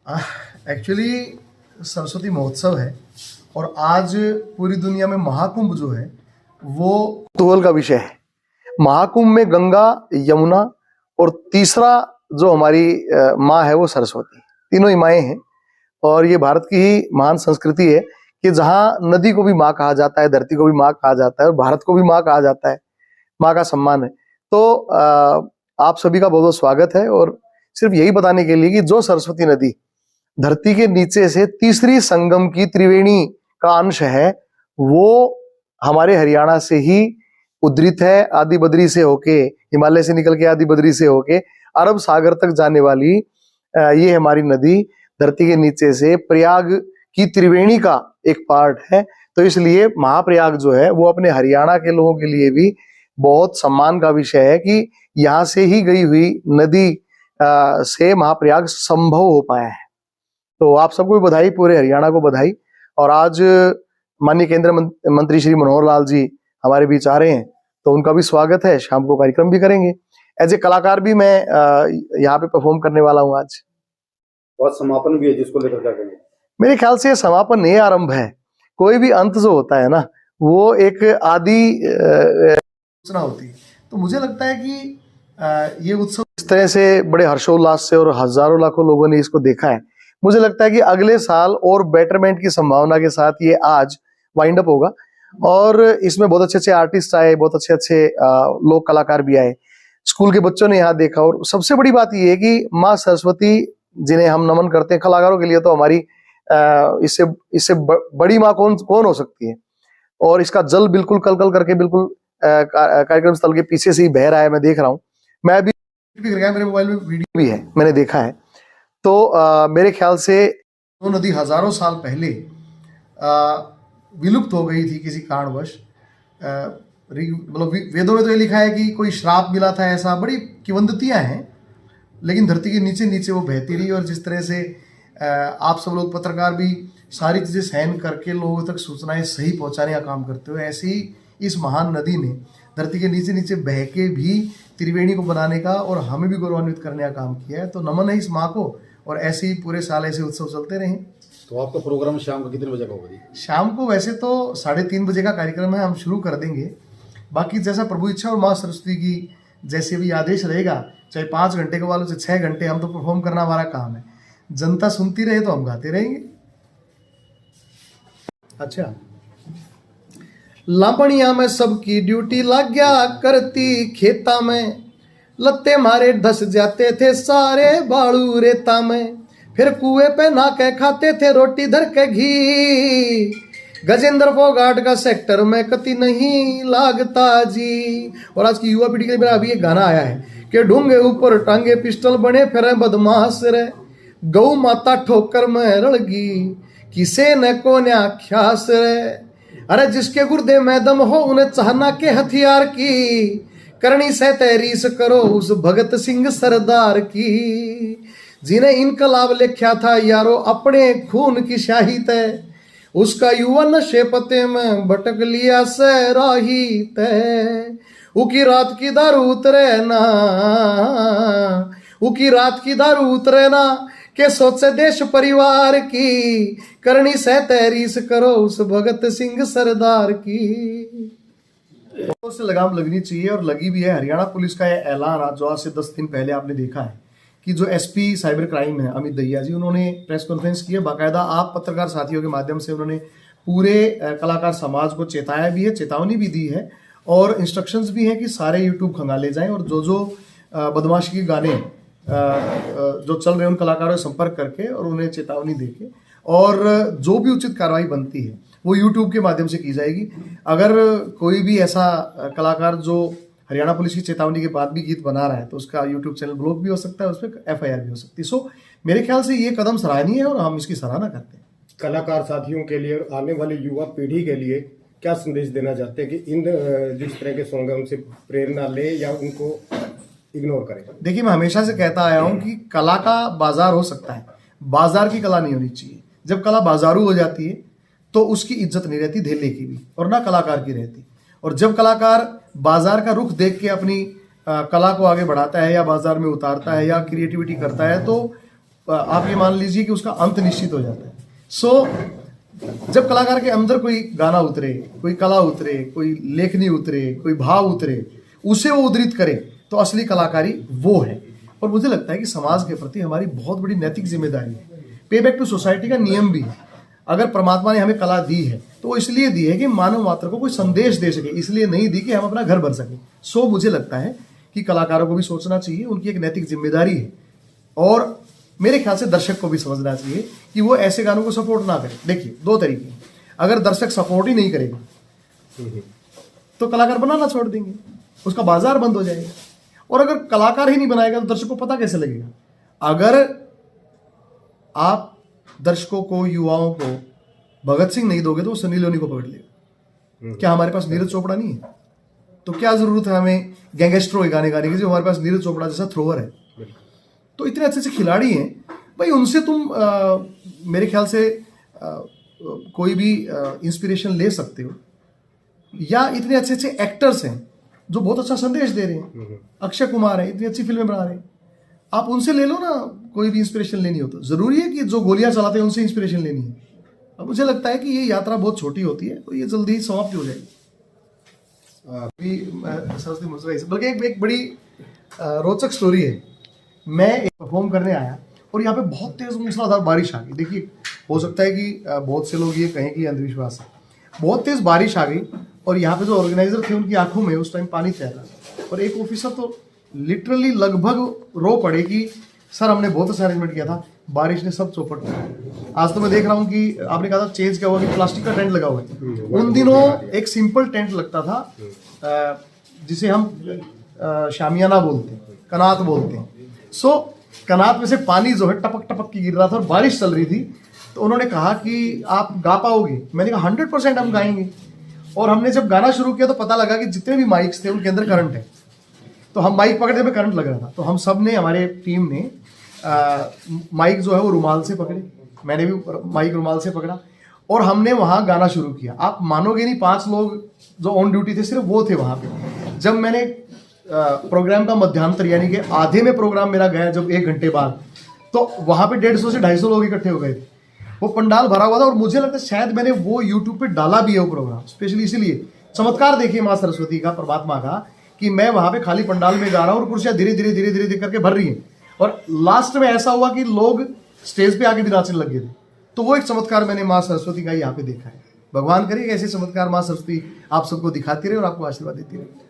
Actually Saraswati महोत्सव है और आज पूरी दुनिया में महाकुंभ जो है वो कुतूहल का विषय है। महाकुंभ में गंगा, यमुना और तीसरा जो हमारी माँ है वो सरस्वती, तीनों ही माएँ हैं। और ये भारत की ही महान संस्कृति है कि जहाँ नदी को भी माँ कहा जाता है, धरती को भी माँ कहा जाता है और भारत को भी माँ कहा जाता है। माँ का सम्मान है। तो आप सभी का बहुत बहुत स्वागत है और सिर्फ यही बताने के लिए कि जो सरस्वती नदी धरती के नीचे से तीसरी संगम की त्रिवेणी का अंश है, वो हमारे हरियाणा से ही उद्गीत है। आदि बद्री से होके, हिमालय से निकल के आदि बद्री से होके अरब सागर तक जाने वाली ये हमारी नदी धरती के नीचे से प्रयाग की त्रिवेणी का एक पार्ट है। तो इसलिए महाप्रयाग जो है वो अपने हरियाणा के लोगों के लिए भी बहुत सम्मान का विषय है कि यहाँ से ही गई हुई नदी से महाप्रयाग संभव हो पाया है। तो आप सबको भी बधाई, पूरे हरियाणा को बधाई। और आज माननीय केंद्रीय मंत्री श्री मनोहर लाल जी हमारे बीच आ रहे हैं, तो उनका भी स्वागत है। शाम को कार्यक्रम भी करेंगे। एज ए कलाकार भी मैं यहाँ पे परफॉर्म करने वाला हूँ आज। और समापन भी है, जिसको लेकर क्या करेंगे? मेरे ख्याल से समापन नहीं, आरंभ है। कोई भी अंत जो होता है ना, वो एक आदि सूचना होती है। तो मुझे लगता है कि ये उत्सव इस तरह से बड़े हर्षोल्लास से और हजारों लाखों लोगों ने इसको देखा है। मुझे लगता है कि अगले साल और बेटरमेंट की संभावना के साथ ये आज वाइंड अप होगा और इसमें बहुत अच्छे अच्छे आर्टिस्ट आए, बहुत अच्छे अच्छे लोक कलाकार भी आए। स्कूल के बच्चों ने यहाँ देखा और सबसे बड़ी बात ये है कि माँ सरस्वती जिन्हें हम नमन करते हैं, कलाकारों के लिए तो हमारी इससे बड़ी माँ कौन हो सकती है। और इसका जल बिल्कुल कल कल करके बिल्कुल कार्यक्रम स्थल के पीछे से ही बह रहा है, मैं देख रहा हूँ। मैं अभी मेरे मोबाइल में वीडियो भी है, मैंने देखा है। तो मेरे ख्याल से वो नदी हजारों साल पहले विलुप्त हो गई थी किसी कारणवश। मतलब वेदों में तो ये लिखा है कि कोई श्राप मिला था, ऐसा बड़ी किंवदंतियां हैं। लेकिन धरती के नीचे नीचे वो बहती रही और जिस तरह से आप सब लोग पत्रकार भी सारी चीज़ें सहन करके लोगों तक सूचनाएं सही पहुंचाने का काम करते हो, ऐसे ही इस महान नदी ने धरती के नीचे नीचे बह के भी त्रिवेणी को बनाने का और हमें भी गौरवान्वित करने का काम किया है। तो नमन है इस माँ को और ऐसे ही पूरे साल ऐसे उत्सव चलते रहें। तो आपका प्रोग्राम शाम को कितने बजे का होगा? शाम को वैसे तो 3:30 बजे का कार्यक्रम है, हम शुरू कर देंगे। बाकी जैसा प्रभु इच्छा और माँ सरस्वती की जैसे भी आदेश रहेगा, चाहे 5 घंटे के वालों से 6 घंटे, हम तो परफॉर्म करना हमारा काम है। जनता सुनती रहे तो हम गाते रहेंगे। अच्छा, लापड़िया में सबकी ड्यूटी लग गया करती, खेता में लत्ते मारे धस जाते थे सारे बाड़ू रेता में, फिर कुएं पे ना के खाते थे रोटी धर के घी, गजेंद्र फोगाट का सेक्टर में कति नहीं लागता जी। और आज की युवा पीढ़ी के लिए मेरा अभी एक गाना आया है कि ढूंगे ऊपर टांगे पिस्टल बने फिर बदमाश रे, गौ माता ठोकर में रड़गी किसे न को ख्यास रे, अरे जिसके गुर्दे में दम हो उन्हें चाहना के हथियार की, करनी से तैरीस करो उस भगत सिंह सरदार की, जिन्हें इनकलाब लिखा था यारो अपने खून की शाही तय, उसका युवा नशे पते में भटक लिया से राही तय, उकी रात की दारू उतरे ना, उकी रात की दारू उतरे ना, के सोचे देश परिवार की, करनी से तैरीस करो उस भगत सिंह सरदार की। से लगाम लगनी चाहिए और लगी भी है। हरियाणा पुलिस का यह ऐलान जो आज से 10 दिन पहले आपने देखा है कि जो एसपी साइबर क्राइम है अमित दहिया जी, उन्होंने प्रेस कॉन्फ्रेंस की है। बाकायदा आप पत्रकार साथियों के माध्यम से उन्होंने पूरे कलाकार समाज को चेताया भी है, चेतावनी भी दी है और इंस्ट्रक्शंस भी हैं कि सारे यूट्यूब खंगाले जाएं और जो बदमाशी के गाने जो चल रहे हैं उन कलाकारों से संपर्क करके और उन्हें चेतावनी देके और जो भी उचित कार्रवाई बनती है वो यूट्यूब के माध्यम से की जाएगी। अगर कोई भी ऐसा कलाकार जो हरियाणा पुलिस की चेतावनी के बाद भी गीत बना रहा है तो उसका यूट्यूब चैनल ब्लॉक भी हो सकता है, उस पर FIR भी हो सकती है। सो मेरे ख्याल से ये कदम सराहनीय है और हम इसकी सराहना करते हैं। कलाकार साथियों के लिए और आने वाली युवा पीढ़ी के लिए क्या संदेश देना चाहते हैं कि इन जिस तरह के सॉन्ग है उनसे प्रेरणा ले या उनको इग्नोर करें? देखिए, मैं हमेशा से कहता आया हूँ कि कला का बाजार हो सकता है, बाजार की कला नहीं होनी चाहिए। जब कला बाजारू हो जाती है तो उसकी इज्जत नहीं रहती धेले की भी और ना कलाकार की रहती। और जब कलाकार बाजार का रुख देख के अपनी कला को आगे बढ़ाता है या बाजार में उतारता है या क्रिएटिविटी करता है तो आप ये मान लीजिए कि उसका अंत निश्चित हो जाता है। सो जब कलाकार के अंदर कोई गाना उतरे, कोई कला उतरे, कोई लेखनी उतरे, कोई भाव उतरे, उसे वो उद्धृत करे, तो असली कलाकारी वो है। और मुझे लगता है कि समाज के प्रति हमारी बहुत बड़ी नैतिक जिम्मेदारी है। पे बैक टू सोसाइटी का नियम भी है। अगर परमात्मा ने हमें कला दी है तो वो इसलिए दी है कि मानव मात्र को कोई संदेश दे सके, इसलिए नहीं दी कि हम अपना घर भर सकें। सो मुझे लगता है कि कलाकारों को भी सोचना चाहिए, उनकी एक नैतिक जिम्मेदारी है। और मेरे ख्याल से दर्शक को भी समझना चाहिए कि वो ऐसे गानों को सपोर्ट ना करे। देखिए, दो तरीके हैं। अगर दर्शक सपोर्ट ही नहीं करेगा तो कलाकार बनाना छोड़ देंगे, उसका बाजार बंद हो जाएगा। और अगर कलाकार ही नहीं बनाएगा तो दर्शक को पता कैसे लगेगा? अगर आप दर्शकों को, युवाओं को भगत सिंह नहीं दोगे तो वो सनी लियोनी को पकड़ लेगा। क्या हमारे पास नीरज चोपड़ा नहीं है? तो क्या जरूरत है हमें गैंगस्टर गाने गाने की जो हमारे पास नीरज चोपड़ा जैसा थ्रोअर है? तो इतने अच्छे अच्छे खिलाड़ी हैं भाई, उनसे तुम मेरे ख्याल से कोई भी इंस्पिरेशन ले सकते हो। या इतने अच्छे अच्छे एक्टर्स हैं जो बहुत अच्छा संदेश दे रहे हैं। अक्षय कुमार है, इतनी अच्छी फिल्में बना रहे हैं, आप उनसे ले लो ना। कोई भी इंस्पिरेशन लेनी हो तो जरूरी है कि जो गोलियां चलाते हैं उनसे इंस्पिरेशन लेनी है? अब मुझे लगता है कि ये यात्रा बहुत छोटी होती है, तो ये जल्दी ही समाप्त हो जाएगी। सरस्वती मुस्कुराई से बल्कि एक बड़ी रोचक स्टोरी है। मैं एक परफॉर्म करने आया और यहाँ पे बहुत तेज मूसलाधार बारिश आ गई। देखिए, हो सकता है कि बहुत से लोग ये कहें कि अंधविश्वास है। बहुत तेज बारिश आ गई और यहाँ पे जो ऑर्गेनाइजर थे उनकी आंखों में उस टाइम पानी तैर रहा था। और एक ऑफिसर तो लिटरली लगभग रो पड़े कि सर हमने बहुत अच्छा अरेंजमेंट किया था, बारिश ने सब चौपट किया। आज तो मैं देख रहा हूँ कि आपने कहा था चेंज क्या हुआ कि प्लास्टिक का टेंट लगा हुआ है। उन दिनों एक सिंपल टेंट लगता था जिसे हम शामियाना बोलते हैं, कनात बोलते हैं। सो कनात में से पानी जो है टपक टपक की गिर रहा था और बारिश चल रही थी। तो उन्होंने कहा कि आप गा पाओगे? मैंने कहा 100% हम गाएंगे। और हमने जब गाना शुरू किया तो पता लगा कि जितने भी माइक्स थे उनके अंदर करंट है। तो हम माइक पकड़ने में करंट लग रहा था, तो हम सब ने, हमारे टीम ने माइक जो है वो रुमाल से पकड़े, मैंने भी माइक रुमाल से पकड़ा और हमने वहाँ गाना शुरू किया। आप मानोगे नहीं, 5 लोग जो ऑन ड्यूटी थे सिर्फ वो थे वहाँ पे। जब मैंने प्रोग्राम का मध्यांतर यानी कि आधे में प्रोग्राम मेरा गया जब 1 घंटे बाद, तो वहाँ पे 150 से 250 लोग इकट्ठे हो गए थे। वो पंडाल भरा हुआ था और मुझे लगता है शायद मैंने वो यूट्यूब पे डाला भी है वो प्रोग्राम स्पेशली इसीलिए। चमत्कार देखिए माँ सरस्वती का, परमात्मा का, कि मैं वहां पे खाली पंडाल में गा रहा हूँ और कुर्सियां धीरे धीरे धीरे धीरे करके भर रही हैं और लास्ट में ऐसा हुआ कि लोग स्टेज पे आके भी नाचने लग गए थे। तो वो एक चमत्कार मैंने माँ सरस्वती का यहाँ पे देखा है। भगवान करे ऐसे चमत्कार माँ सरस्वती आप सबको दिखाती रहे और आपको आशीर्वाद देती रहे।